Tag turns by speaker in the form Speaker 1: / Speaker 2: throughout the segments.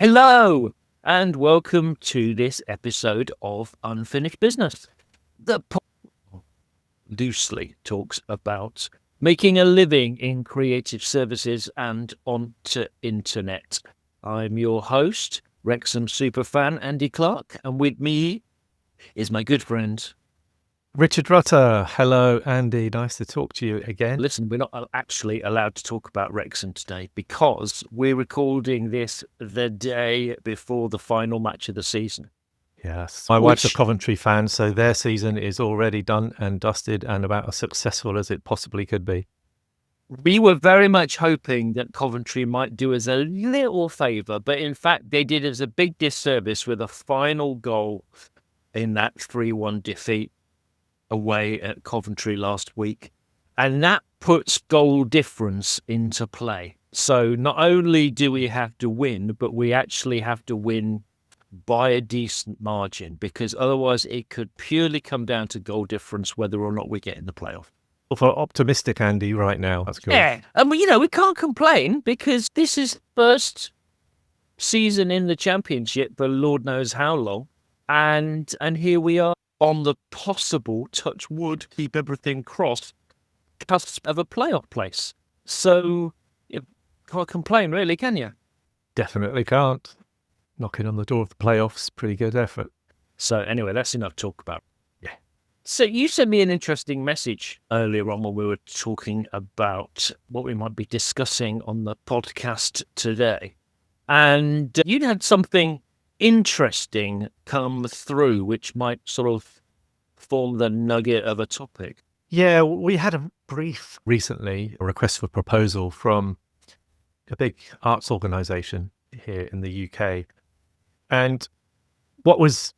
Speaker 1: Hello, and welcome to this episode of Unfinished Business. The loosely talks about making a living in creative services and onto internet. I'm your host, Wrexham superfan Andy Clark, and with me is my good friend
Speaker 2: Richard Rutter. Hello, Andy. Nice to talk to you again.
Speaker 1: Listen, we're not actually allowed to talk about Wrexham today because we're recording this the day before the final match of the season.
Speaker 2: Yes. My wife's a Coventry fan, so their season is already done and dusted and about as successful as it possibly could be.
Speaker 1: We were very much hoping that Coventry might do us a little favour, but in fact they did us a big disservice with a final goal in that 3-1 defeat away at Coventry last week. And that puts goal difference into play. So not only do we have to win, but we actually have to win by a decent margin, because otherwise it could purely come down to goal difference whether or not we get in the playoff.
Speaker 2: Well, for optimistic Andy right now, that's good.
Speaker 1: Yeah, and we can't complain because this is first season in the Championship for Lord knows how long, and here we are on the possible, touch wood, keep everything crossed, cusp of a playoff place. So you can't complain, really, can you?
Speaker 2: Definitely can't. Knocking on the door of the playoffs, pretty good effort.
Speaker 1: So anyway, that's enough talk about. Yeah. So you sent me an interesting message earlier on when we were talking about what we might be discussing on the podcast today. And you'd had something interesting come through, which might sort of form the nugget of a topic.
Speaker 2: Yeah, we had a brief recently, a request for proposal from a big arts organisation here in the UK. And what was,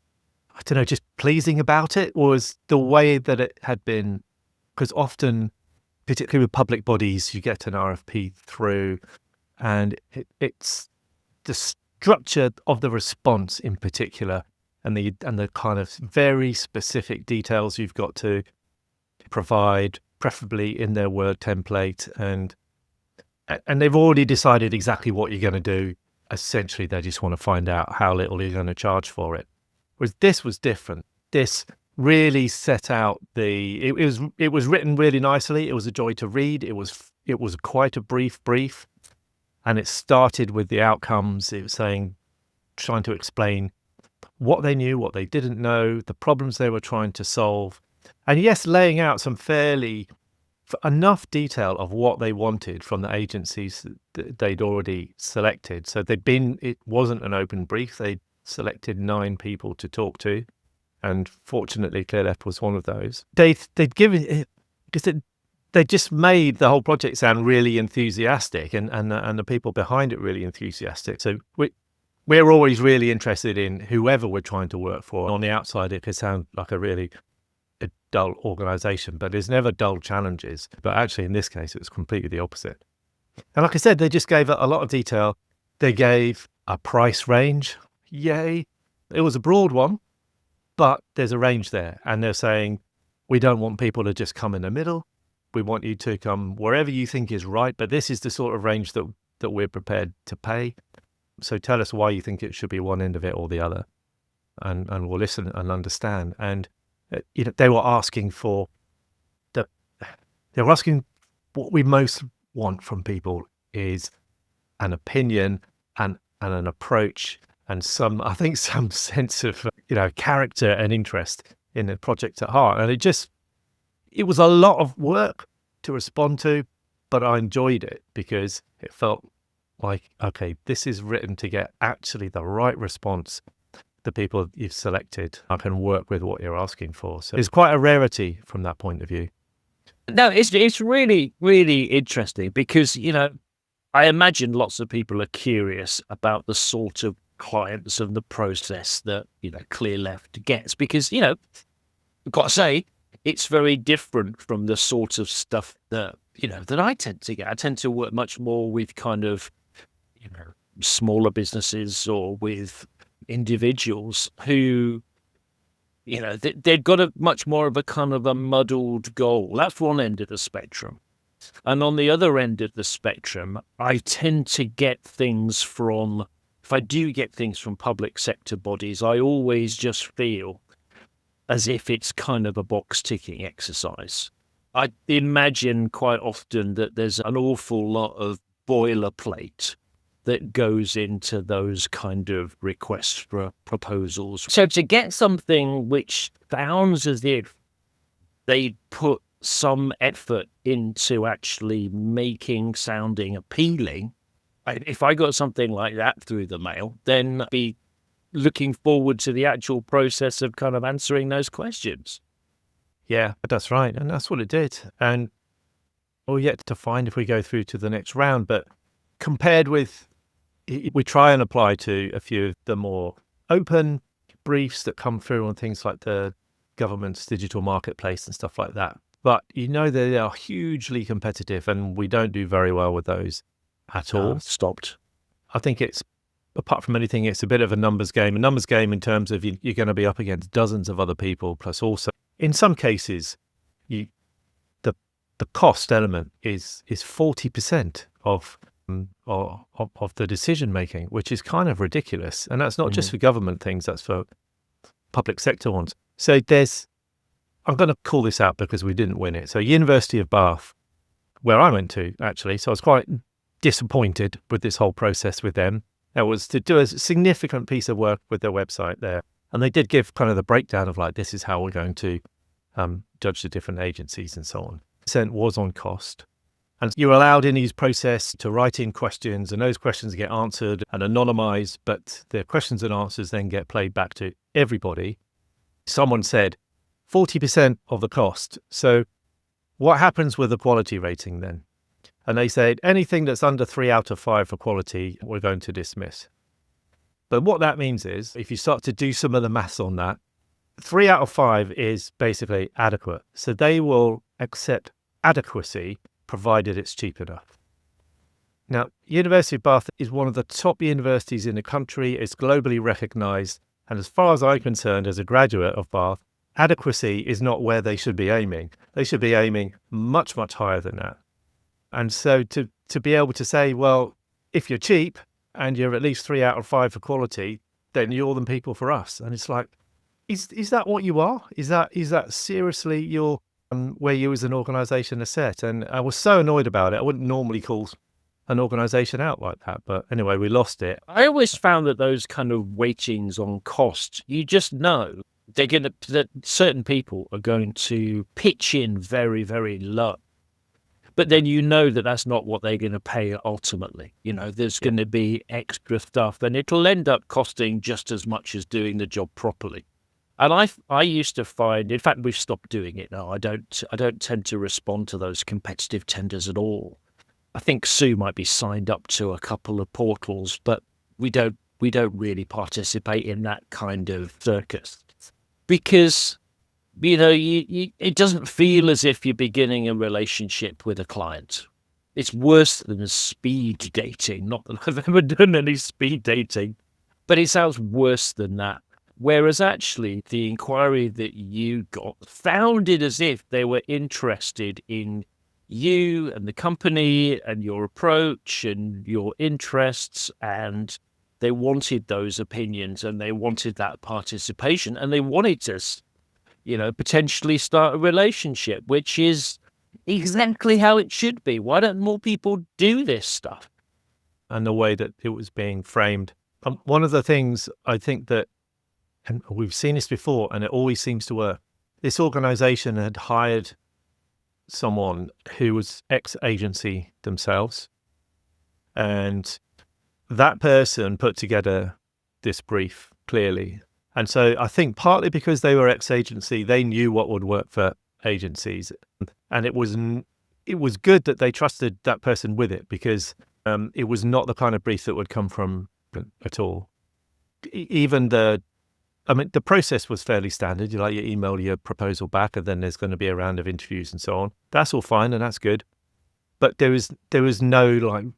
Speaker 2: I don't know, just pleasing about it was the way that it had been, because often, particularly with public bodies, you get an RFP through and it's the structure of the response in particular and the kind of very specific details you've got to provide, preferably in their Word template, and they've already decided exactly what you're going to do. Essentially, they just want to find out how little you're going to charge for it. Whereas this was different. This really set out it was written really nicely. It was a joy to read. It was quite a brief, and it started with the outcomes. It was trying to explain what they knew, what they didn't know, the problems they were trying to solve, and yes, laying out some enough detail of what they wanted from the agencies that they'd already selected. So it wasn't an open brief. They'd selected 9 people to talk to, and fortunately Clearleft was one of those. They'd given it, because they just made the whole project sound really enthusiastic, and the people behind it really enthusiastic. So we're always really interested in whoever we're trying to work for. On the outside, it could sound like a dull organisation, but there's never dull challenges. But actually, in this case, it was completely the opposite. And like I said, they just gave a lot of detail. They gave a price range. Yay. It was a broad one, but there's a range there. And they're saying, we don't want people to just come in the middle. We want you to come wherever you think is right, but this is the sort of range that we're prepared to pay. So tell us why you think it should be one end of it or the other, and we'll listen and understand. And they were asking what we most want from people is an opinion and an approach and some sense of character and interest in the project at heart. And it was a lot of work to respond to, but I enjoyed it because it felt like, okay, this is written to get actually the right response. The people you've selected, I can work with what you're asking for. So it's quite a rarity from that point of view.
Speaker 1: No, it's really, really interesting because, I imagine lots of people are curious about the sort of clients and the process that, Clearleft gets because, I've got to say, it's very different from the sort of stuff that, that I tend to get. I tend to work much more with kind of, smaller businesses or with individuals who, they've got a much more of a kind of a muddled goal. That's one end of the spectrum. And on the other end of the spectrum, I tend to get things from if I do get things from public sector bodies, I always just feel as if it's kind of a box ticking exercise. I imagine quite often that there's an awful lot of boilerplate that goes into those kind of requests for proposals. So to get something which sounds as if they put some effort into actually sounding appealing, if I got something like that through the mail, then I'd be looking forward to the actual process of kind of answering those questions.
Speaker 2: Yeah, that's right. And that's what it did. And we're yet to find if we go through to the next round. But compared with, we try and apply to a few of the more open briefs that come through on things like the government's digital marketplace and stuff like that. But they are hugely competitive, and we don't do very well with those at all.
Speaker 1: Stopped.
Speaker 2: I think it's, apart from anything, it's a bit of a numbers game. A numbers game in terms of you're going to be up against dozens of other people, plus also, in some cases, the cost element is 40% of the decision making, which is kind of ridiculous. And that's not just for government things; that's for public sector ones. So I'm going to call this out because we didn't win it. So University of Bath, where I went to actually, so I was quite disappointed with this whole process with them. That was to do a significant piece of work with their website there. And they did give kind of the breakdown of like, this is how we're going to judge the different agencies and so on. Percent was on cost. And you're allowed in these process to write in questions, and those questions get answered and anonymized, but the questions and answers then get played back to everybody. Someone said 40% of the cost. So what happens with the quality rating then? And they said anything that's under 3 out of 5 for quality, we're going to dismiss. But what that means is, if you start to do some of the maths on that, 3 out of 5 is basically adequate. So they will accept adequacy provided it's cheap enough. Now, University of Bath is one of the top universities in the country. It's globally recognized. And as far as I'm concerned, as a graduate of Bath, adequacy is not where they should be aiming. They should be aiming much, much higher than that. And so to be able to say, well, if you're cheap and you're at least 3 out of 5 for quality, then you're the people for us. And it's like, is that what you are? Is that seriously your where you as an organisation are set? And I was so annoyed about it. I wouldn't normally call an organisation out like that, but anyway, we lost it.
Speaker 1: I always found that those kind of weightings on cost, you just know that certain people are going to pitch in very, very low. But then you know that that's not what they're going to pay ultimately. There's going to be extra stuff, and it'll end up costing just as much as doing the job properly. And I used to find, in fact, we've stopped doing it now. I don't tend to respond to those competitive tenders at all. I think Sue might be signed up to a couple of portals, but we don't really participate in that kind of circus because it doesn't feel as if you're beginning a relationship with a client. It's worse than speed dating. Not that I've ever done any speed dating, but it sounds worse than that. Whereas actually the inquiry that you got sounded as if they were interested in you and the company and your approach and your interests, and they wanted those opinions and they wanted that participation and they wanted to potentially start a relationship, which is exactly how it should be. Why don't more people do this stuff?
Speaker 2: And the way that it was being framed. One of the things I think that, and we've seen this before, and it always seems to work, this organization had hired someone who was ex-agency themselves. And that person put together this brief clearly. And so I think partly because they were ex-agency, they knew what would work for agencies. And it was good that they trusted that person with it, because it was not the kind of brief that would come from at all. Even the process was fairly standard. You email your proposal back, and then there's going to be a round of interviews and so on. That's all fine, and that's good. But there was no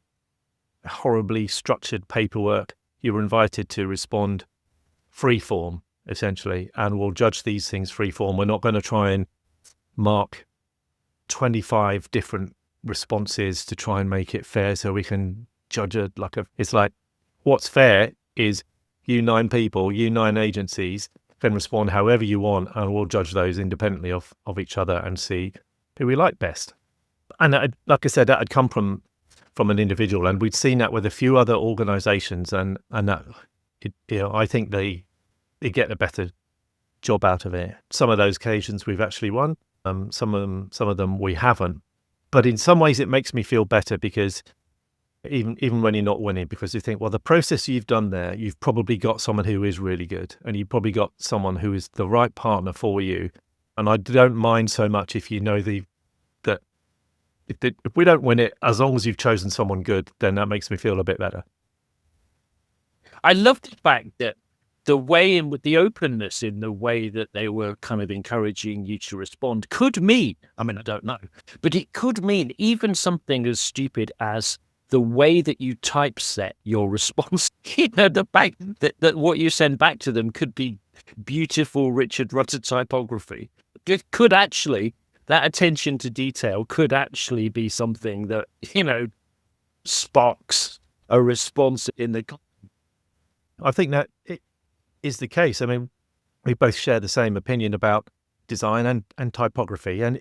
Speaker 2: horribly structured paperwork. You were invited to respond free form, essentially, and we'll judge these things free form. We're not going to try and mark 25 different responses to try and make it fair so we can judge it it's like, what's fair is you 9 people, you 9 agencies can respond however you want, and we'll judge those independently of each other and see who we like best. And like I said, that had come from an individual, and we'd seen that with a few other organizations, and that I think they get a better job out of it. Some of those occasions we've actually won, some of them we haven't. But in some ways it makes me feel better, because even when you're not winning, because you think, well, the process you've done there, you've probably got someone who is really good, and you've probably got someone who is the right partner for you. And I don't mind so much if you know that if we don't win it, as long as you've chosen someone good, then that makes me feel a bit better.
Speaker 1: I love the fact that the way in with the openness in the way that they were kind of encouraging you to respond could mean, I mean, I don't know, but it could mean even something as stupid as the way that you typeset your response. The fact that what you send back to them could be beautiful Richard Rutter typography. It could actually, that attention to detail could actually be something that, sparks a response in the.
Speaker 2: I think that it is the case. I mean, we both share the same opinion about design and typography, and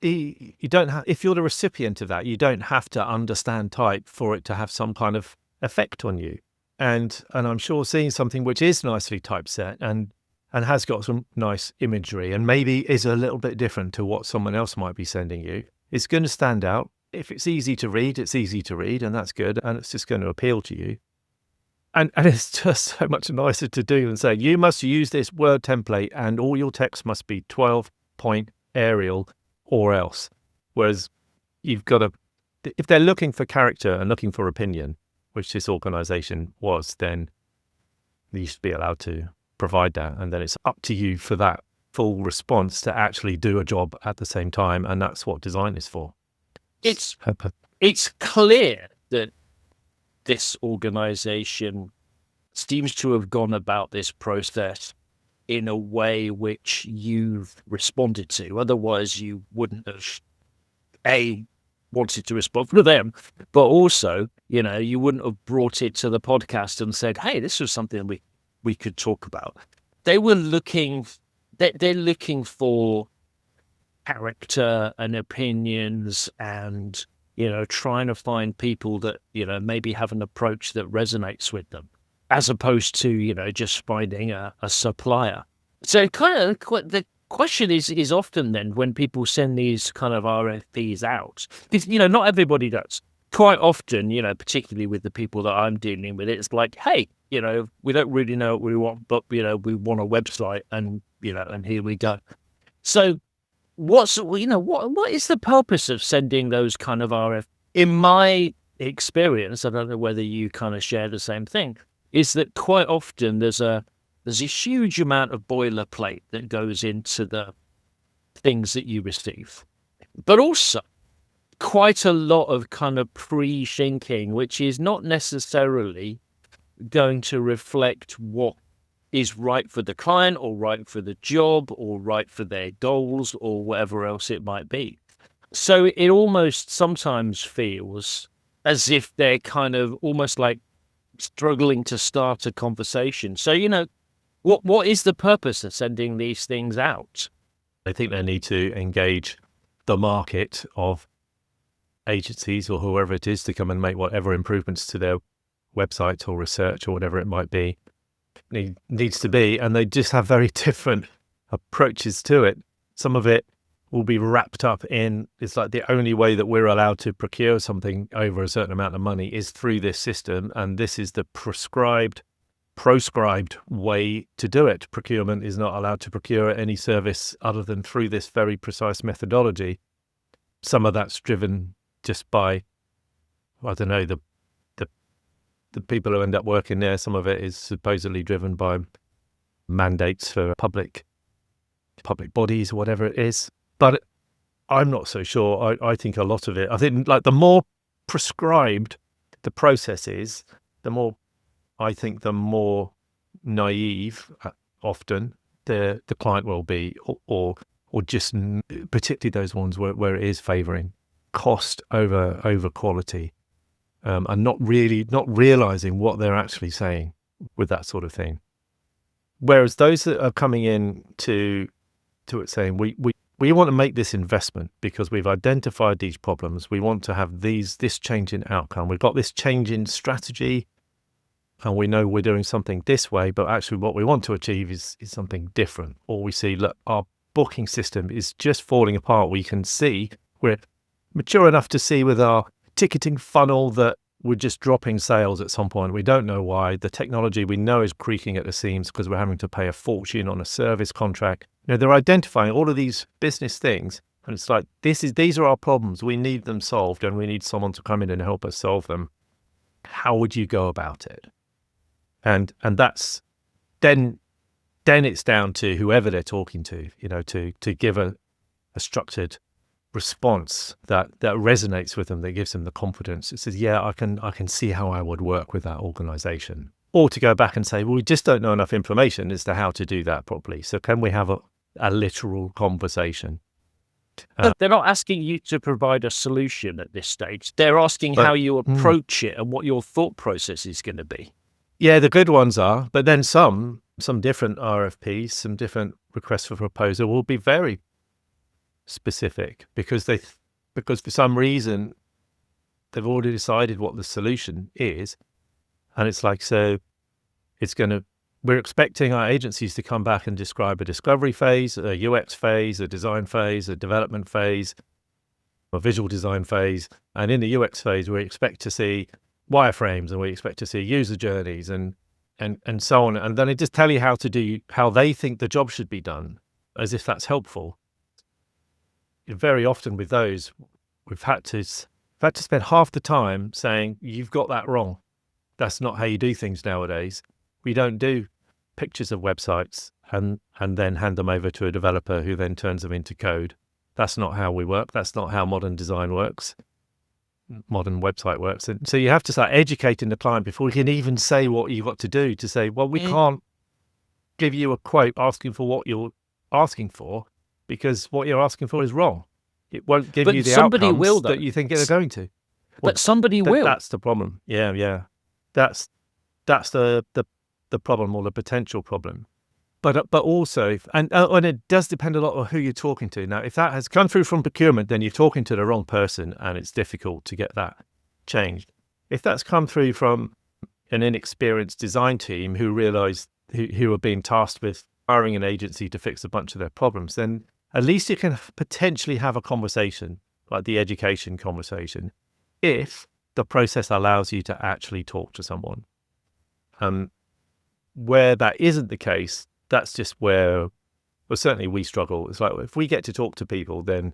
Speaker 2: you don't have, if you're the recipient of that, you don't have to understand type for it to have some kind of effect on you. And I'm sure seeing something which is nicely typeset and has got some nice imagery and maybe is a little bit different to what someone else might be sending you, it's going to stand out. If it's easy to read, it's easy to read, and that's good, and it's just going to appeal to you. And it's just so much nicer to do than saying, you must use this Word template and all your text must be 12-point Arial or else. Whereas you've got to, if they're looking for character and looking for opinion, which this organization was, then you should be allowed to provide that. And then it's up to you for that full response to actually do a job at the same time. And that's what design is for.
Speaker 1: It's clear that this organization seems to have gone about this process in a way which you've responded to. Otherwise, you wouldn't have, wanted to respond to them, but also, you wouldn't have brought it to the podcast and said, hey, this was something we could talk about. They were looking, they're looking for character and opinions and, trying to find people that, maybe have an approach that resonates with them, as opposed to, just finding a supplier. So the question is often then when people send these kind of RFPs out, because, not everybody does. Quite often, particularly with the people that I'm dealing with, it's like, hey, we don't really know what we want, but, we want a website and, and here we go. So what is the purpose of sending those kind of RFPs? In my experience, I don't know whether you kind of share the same thing, is that quite often there's a huge amount of boilerplate that goes into the things that you receive, but also quite a lot of kind of pre-thinking, which is not necessarily going to reflect what is right for the client or right for the job or right for their goals or whatever else it might be. So it almost sometimes feels as if they're kind of almost like struggling to start a conversation. So, what is the purpose of sending these things out?
Speaker 2: I think they need to engage the market of agencies or whoever it is to come and make whatever improvements to their website or research or whatever it might be needs to be. And they just have very different approaches to it. Some of it will be wrapped up in, it's like the only way that we're allowed to procure something over a certain amount of money is through this system. And this is the proscribed way to do it. Procurement is not allowed to procure any service other than through this very precise methodology. Some of that's driven just by, I don't know, the people who end up working there. Some of it is supposedly driven by mandates for public bodies or whatever it is. But I'm not so sure. I think a lot of it, I think like the more prescribed the process is, the more naive often the client will be, or just particularly those ones where it is favouring cost over quality. and not realizing what they're actually saying with that sort of thing. Whereas those that are coming in to it saying, we want to make this investment because we've identified these problems. We want to have this change in outcome. We've got this change in strategy, and we know we're doing something this way, but actually what we want to achieve is something different. Or we see, look, our booking system is just falling apart. We can see we're mature enough to see with our ticketing funnel that we're just dropping sales at some point. We don't know why. The technology we know is creaking at the seams because we're having to pay a fortune on a service contract. They're identifying all of these business things, and it's like, these are our problems. We need them solved, and we need someone to come in and help us solve them. How would you go about it? And that's then it's down to whoever they're talking to, to give a structured response that resonates with them, that gives them the confidence. It says, yeah, I can see how I would work with that organization. Or to go back and say, well, we just don't know enough information as to how to do that properly. So can we have a literal conversation?
Speaker 1: They're not asking you to provide a solution at this stage. They're asking how you approach it and what your thought process is going to be.
Speaker 2: Yeah, the good ones are, but then some different RFPs, some different requests for proposal will be very specific because for some reason they've already decided what the solution is, and it's like, so we're expecting our agencies to come back and describe a discovery phase, a UX phase, a design phase, a development phase, a visual design phase, and in the UX phase we expect to see wireframes and we expect to see user journeys and so on, and then they just tell you how they think the job should be done, as if that's helpful. Very often with those, we've had to spend half the time saying, you've got that wrong. That's not how you do things nowadays. We don't do pictures of websites and then hand them over to a developer who then turns them into code. That's not how we work. That's not how modern design works, modern website works. And so you have to start educating the client before you can even say what you've got to do, to say, well, we can't give you a quote asking for what you're asking for, because what you're asking for is wrong. It won't give you the outcomes that you think they're going to.
Speaker 1: But somebody will.
Speaker 2: That's the problem. Yeah. That's the problem, or the potential problem. But also, and it does depend a lot on who you're talking to. Now, if that has come through from procurement, then you're talking to the wrong person, and it's difficult to get that changed. If that's come through from an inexperienced design team who are being tasked with hiring an agency to fix a bunch of their problems, then at least you can potentially have a conversation, like the education conversation, if the process allows you to actually talk to someone. Where that isn't the case, that's just where, well, certainly we struggle. It's like, if we get to talk to people, then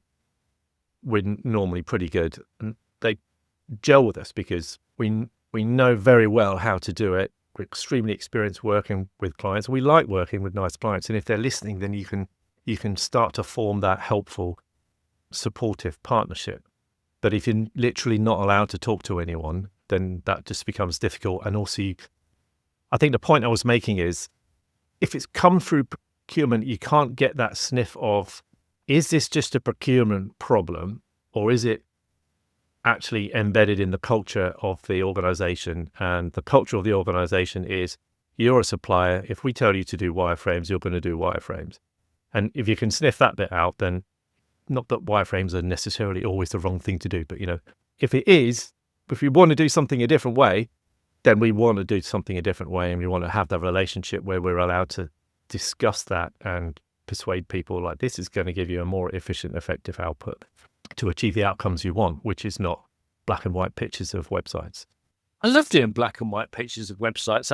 Speaker 2: we're normally pretty good, and they gel with us because we know very well how to do it. We're extremely experienced working with clients. We like working with nice clients, and if they're listening, then you can start to form that helpful, supportive partnership. But if you're literally not allowed to talk to anyone, then that just becomes difficult. And also, I think the point I was making is, if it's come through procurement, you can't get that sniff of, is this just a procurement problem, or is it actually embedded in the culture of the organization? And the culture of the organization is, you're a supplier. If we tell you to do wireframes, you're going to do wireframes. And if you can sniff that bit out, then not that wireframes are necessarily always the wrong thing to do, but if you want to do something a different way, then we want to do something a different way, and we want to have that relationship where we're allowed to discuss that and persuade people, like, this is going to give you a more efficient, effective output to achieve the outcomes you want, which is not black and white pictures of websites.
Speaker 1: I love doing black and white pictures of websites.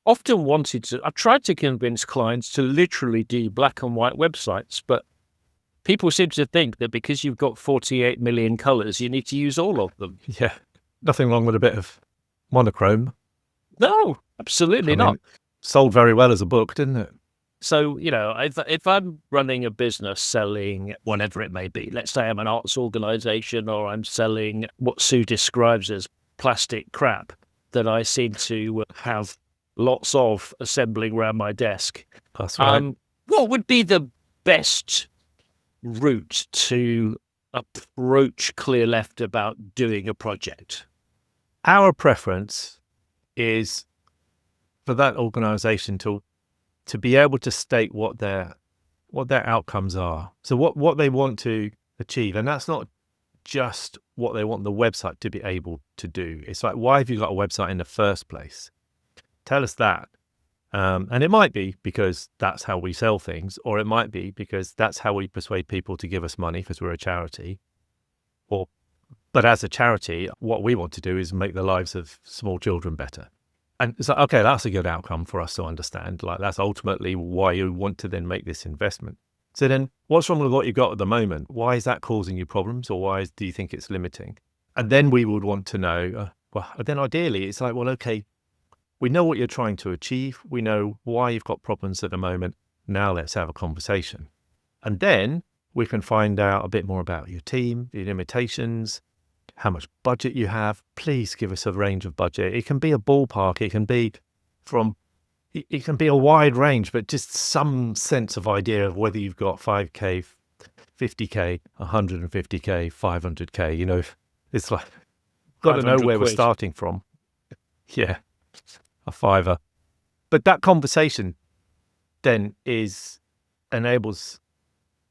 Speaker 1: I've tried to convince clients to literally do black and white websites, but people seem to think that because you've got 48 million colors, you need to use all of them.
Speaker 2: Yeah. Nothing wrong with a bit of monochrome.
Speaker 1: No, absolutely not.
Speaker 2: Sold very well as a book, didn't it?
Speaker 1: So, if I'm running a business selling whatever it may be, let's say I'm an arts organization, or I'm selling what Sue describes as plastic crap that I seem to have lots of assembling around my desk.
Speaker 2: That's right.
Speaker 1: What would be the best route to approach ClearLeft about doing a project?
Speaker 2: our preference is for that organization to be able to state what their outcomes are. So what they want to achieve. And that's not just what they want the website to be able to do. It's like, why have you got a website in the first place? Tell us that. And it might be because that's how we sell things, or it might be because that's how we persuade people to give us money because we're a charity. But as a charity, what we want to do is make the lives of small children better. And it's like, okay, that's a good outcome for us to understand. Like, that's ultimately why you want to then make this investment. So then what's wrong with what you've got at the moment? Why is that causing you problems, or do you think it's limiting? And then we would want to know, then ideally it's like, well, okay, we know what you're trying to achieve. We know why you've got problems at the moment. Now let's have a conversation. And then we can find out a bit more about your team, your limitations, how much budget you have. Please give us a range of budget. It can be a ballpark. It can be a wide range, but just some sense of idea of whether you've got 5K, 50K, 150K, 500K. It's like, got to know where we're starting from. Yeah, a fiver. But that conversation then enables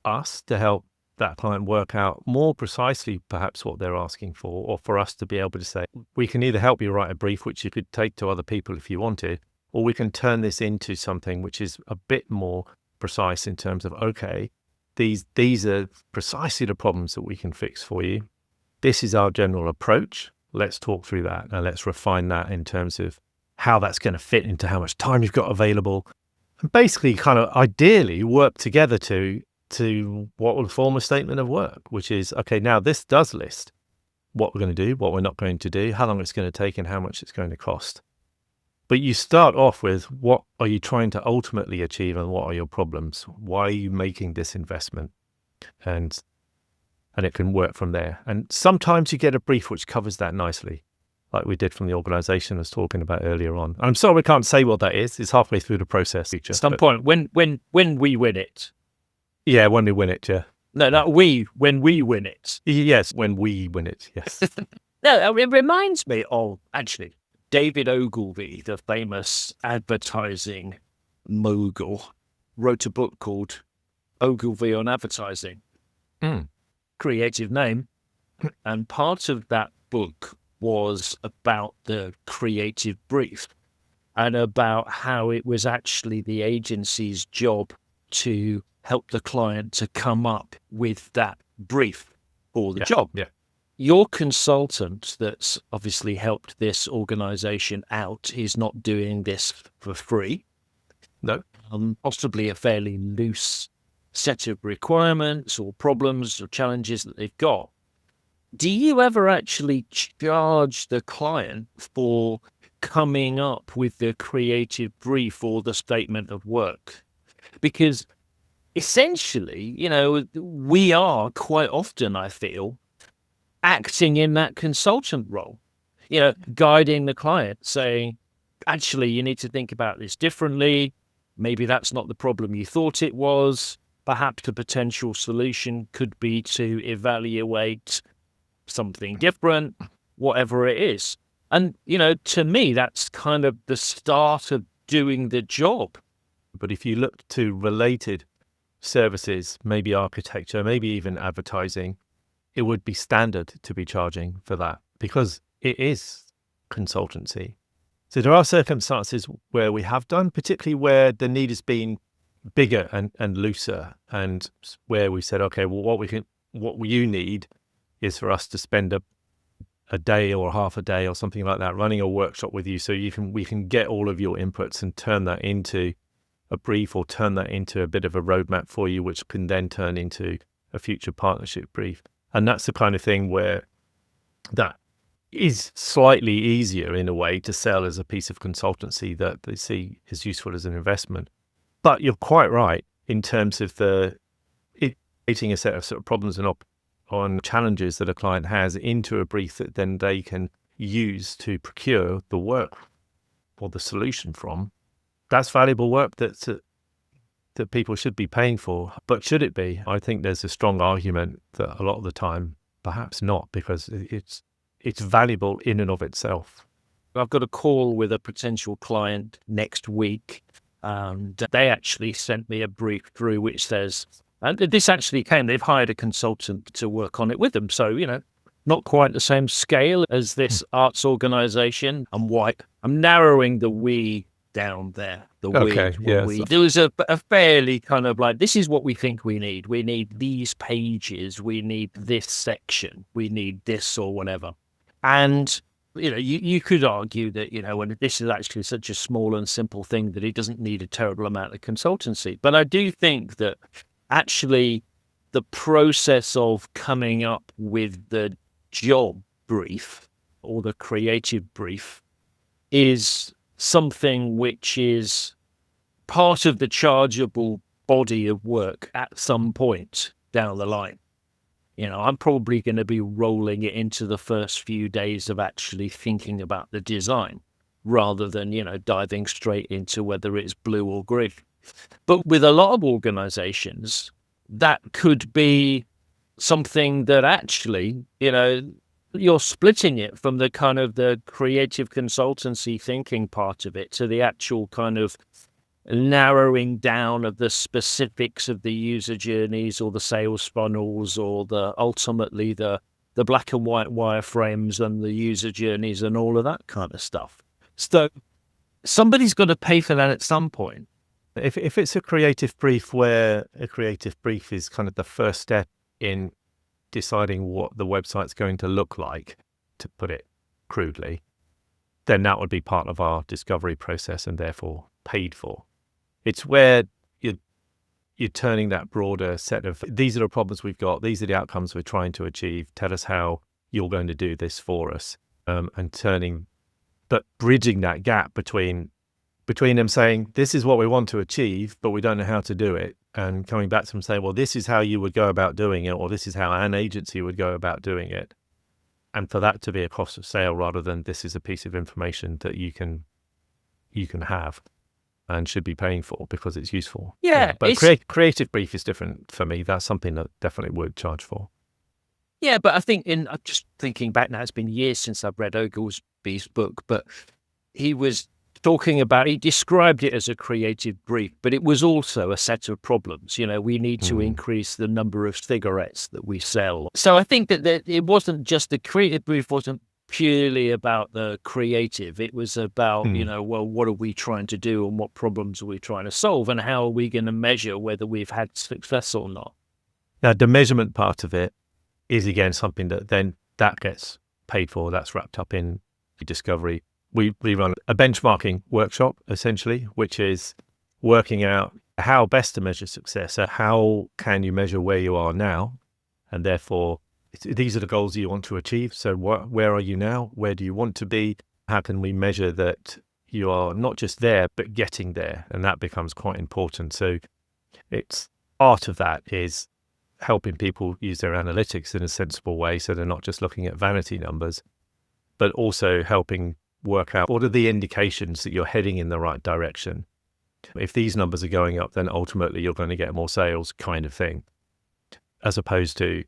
Speaker 2: us to help that client work out more precisely perhaps what they're asking for, or for us to be able to say, we can either help you write a brief which you could take to other people if you wanted, or we can turn this into something which is a bit more precise in terms of, okay, these are precisely the problems that we can fix for you. This is our general approach. Let's talk through that and let's refine that in terms of how that's going to fit into how much time you've got available, and basically kind of ideally work together to what will form a statement of work, which is, okay, now this does list what we're going to do, what we're not going to do, how long it's going to take, and how much it's going to cost. But you start off with, what are you trying to ultimately achieve, and what are your problems? Why are you making this investment? And it can work from there. And sometimes you get a brief which covers that nicely, like we did from the organization I was talking about earlier on. I'm sorry we can't say what that is. It's halfway through the process.
Speaker 1: At some point, when we win it.
Speaker 2: Yeah, when we win it, yeah.
Speaker 1: No, not when we win it.
Speaker 2: Yes, when we win it, yes.
Speaker 1: No, it reminds me of, actually, David Ogilvy, the famous advertising mogul, wrote a book called Ogilvy on Advertising. Creative name. And part of that book was about the creative brief and about how it was actually the agency's job to help the client to come up with that brief for the job.
Speaker 2: Yeah.
Speaker 1: Your consultant that's obviously helped this organization out is not doing this for free.
Speaker 2: No.
Speaker 1: Possibly a fairly loose set of requirements or problems or challenges that they've got. Do you ever actually charge the client for coming up with the creative brief or the statement of work? Because essentially, we are quite often, I feel, acting in that consultant role, guiding the client, saying, actually, you need to think about this differently. Maybe that's not the problem you thought it was. Perhaps the potential solution could be to evaluate something different, whatever it is. And, to me, that's kind of the start of doing the job.
Speaker 2: But if you look to related services, maybe architecture, maybe even advertising, it would be standard to be charging for that because it is consultancy. So there are circumstances where we have done, particularly where the need has been bigger and looser, and where we said, okay, well, what you need is for us to spend a day or half a day or something like that running a workshop with you, so we can get all of your inputs and turn that into a brief, or turn that into a bit of a roadmap for you, which can then turn into a future partnership brief. And that's the kind of thing where that is slightly easier in a way to sell as a piece of consultancy that they see is useful as an investment. But you're quite right in terms of creating a set of sort of problems and on challenges that a client has into a brief that then they can use to procure the work or the solution from. That's valuable work that people should be paying for. But should it be? I think there's a strong argument that a lot of the time, perhaps not, because it's valuable in and of itself.
Speaker 1: I've got a call with a potential client next week, and they actually sent me a brief through which says, and this actually they've hired a consultant to work on it with them. So, not quite the same scale as this arts organization. I'm narrowing the we down there.
Speaker 2: Okay, yes.
Speaker 1: There was a fairly kind of like, this is what we think we need. We need these pages. We need this section. We need this or whatever. And, you could argue that, when this is actually such a small and simple thing that it doesn't need a terrible amount of consultancy. But I do think that actually the process of coming up with the job brief or the creative brief is something which is part of the chargeable body of work at some point down the line. I'm probably going to be rolling it into the first few days of actually thinking about the design rather than, diving straight into whether it's blue or green. But with a lot of organizations, that could be something that actually, you're splitting it from the kind of the creative consultancy thinking part of it to the actual kind of narrowing down of the specifics of the user journeys or the sales funnels or ultimately the black and white wireframes and the user journeys and all of that kind of stuff. So somebody's got to pay for that at some point.
Speaker 2: If it's a creative brief where a creative brief is kind of the first step in deciding what the website's going to look like, to put it crudely, then that would be part of our discovery process and therefore paid for. It's where you're turning that broader set of, these are the problems we've got, these are the outcomes we're trying to achieve, tell us how you're going to do this for us, but bridging that gap between them saying, this is what we want to achieve, but we don't know how to do it, and coming back to them saying, well, this is how you would go about doing it, or this is how an agency would go about doing it. And for that to be a cost of sale rather than this is a piece of information that you can have and should be paying for because it's useful.
Speaker 1: Yeah.
Speaker 2: But creative brief is different for me. That's something that definitely would charge for.
Speaker 1: Yeah, but I think I'm just thinking back now, it's been years since I've read Oglesby's book, but he described it as a creative brief, but it was also a set of problems. We need to increase the number of cigarettes that we sell. So I think that it wasn't just the creative brief wasn't purely about the creative. It was about, well, what are we trying to do and what problems are we trying to solve and how are we going to measure whether we've had success or not?
Speaker 2: Now, the measurement part of it is, again, something that gets paid for. That's wrapped up in the discovery. We run a benchmarking workshop, essentially, which is working out how best to measure success. So how can you measure where you are now? And therefore, these are the goals you want to achieve. So where are you now? Where do you want to be? How can we measure that you are not just there, but getting there? And that becomes quite important. So it's part of that is helping people use their analytics in a sensible way. So they're not just looking at vanity numbers, but also helping work out what are the indications that you're heading in the right direction. If these numbers are going up, then ultimately you're going to get more sales, kind of thing, as opposed to,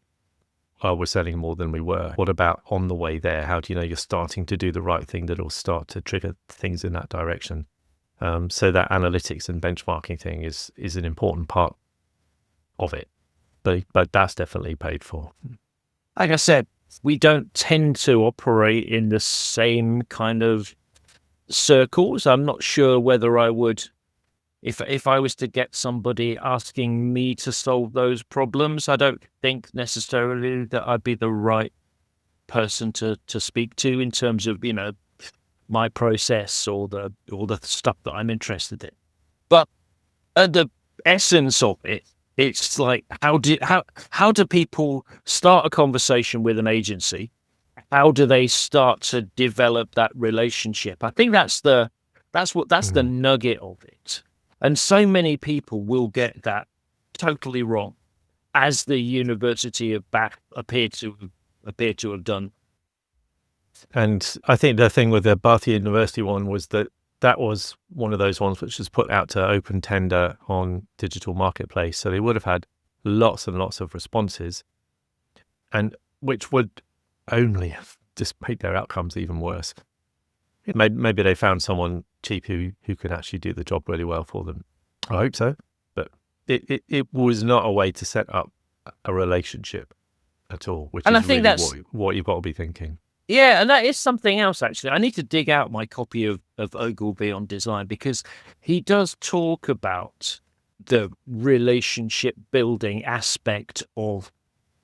Speaker 2: oh, we're selling more than we were. What about on the way there? How do you know you're starting to do the right thing that'll start to trigger things in that direction? So that analytics and benchmarking thing is an important part of it, but that's definitely paid for.
Speaker 1: Like I said, we don't tend to operate in the same kind of circles. I'm not sure whether I would, if I was to get somebody asking me to solve those problems, I don't think necessarily that I'd be the right person to speak to in terms of, my process or the stuff that I'm interested in. But at the essence of it, it's like, how do people start a conversation with an agency? How do they start to develop that relationship? I think that's the nugget of it. And so many people will get that totally wrong, as the University of Bath appear to have done.
Speaker 2: And I think the thing with the Bath University one was that was one of those ones which was put out to open tender on digital marketplace. So they would have had lots and lots of responses, and which would only have just make their outcomes even worse. Maybe they found someone cheap who could actually do the job really well for them. I hope so. But it was not a way to set up a relationship at all, which
Speaker 1: And I
Speaker 2: is
Speaker 1: think
Speaker 2: really
Speaker 1: that's
Speaker 2: what you've got to be thinking.
Speaker 1: Yeah, and that is something else, actually. I need to dig out my copy of Ogilvy on design, because he does talk about the relationship building aspect of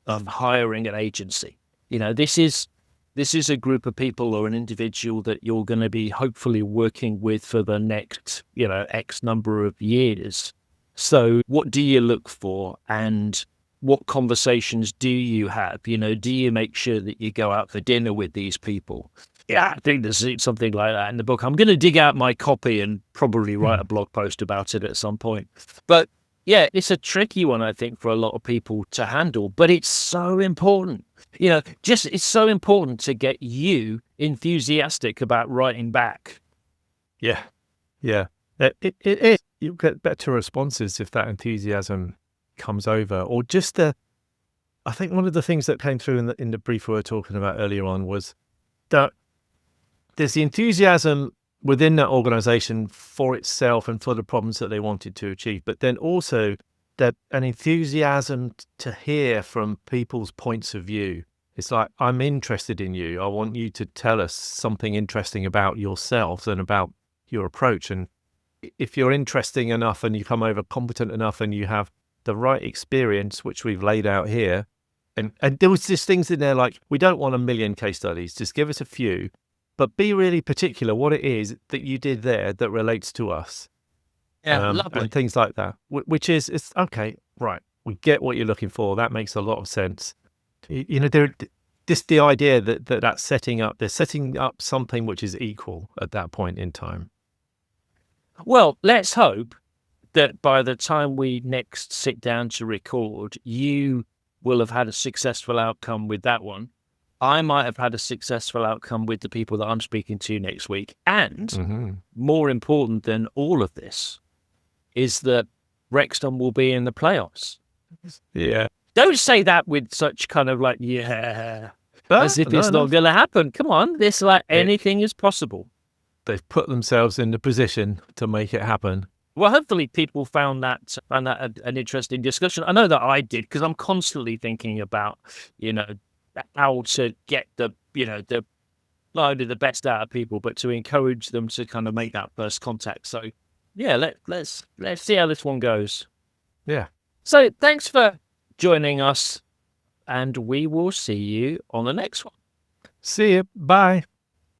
Speaker 1: hiring an agency. This is a group of people or an individual that you're going to be hopefully working with for the next, X number of years. So what do you look for, and what conversations do you have? Do you make sure that you go out for dinner with these people? Yeah, I think there's something like that in the book. I'm going to dig out my copy and probably write a blog post about it at some point. But yeah, it's a tricky one, I think, for a lot of people to handle, but it's so important. It's so important to get you enthusiastic about writing back.
Speaker 2: Yeah. It is. You'll get better responses if that enthusiasm comes over, or just I think one of the things that came through in the brief we were talking about earlier on was that there's the enthusiasm within that organization for itself and for the problems that they wanted to achieve, but then also that an enthusiasm to hear from people's points of view. It's like, I'm interested in you. I want you to tell us something interesting about yourself and about your approach. And if you're interesting enough and you come over competent enough and you have the right experience, which we've laid out here, and there was just things in there like, we don't want 1 million case studies, just give us a few, but be really particular what it is that you did there that relates to us.
Speaker 1: Yeah, lovely.
Speaker 2: And things like that, which is, it's okay, right, we get what you're looking for, that makes a lot of sense. The idea that that's setting up something which is equal at that point in time.
Speaker 1: Well, let's hope that by the time we next sit down to record, you will have had a successful outcome with that one. I might have had a successful outcome with the people that I'm speaking to next week. And more important than all of this is that Wrexham will be in the playoffs.
Speaker 2: Yeah.
Speaker 1: Don't say that with such kind of like, as if it's not going to happen. Come on. This anything is possible.
Speaker 2: They've put themselves in the position to make it happen.
Speaker 1: Well, hopefully people found that an interesting discussion. I know that I did, because I'm constantly thinking about, how to get the best out of people, but to encourage them to kind of make that first contact. So yeah, let's see how this one goes.
Speaker 2: Yeah.
Speaker 1: So thanks for joining us, and we will see you on the next one.
Speaker 2: See you. Bye.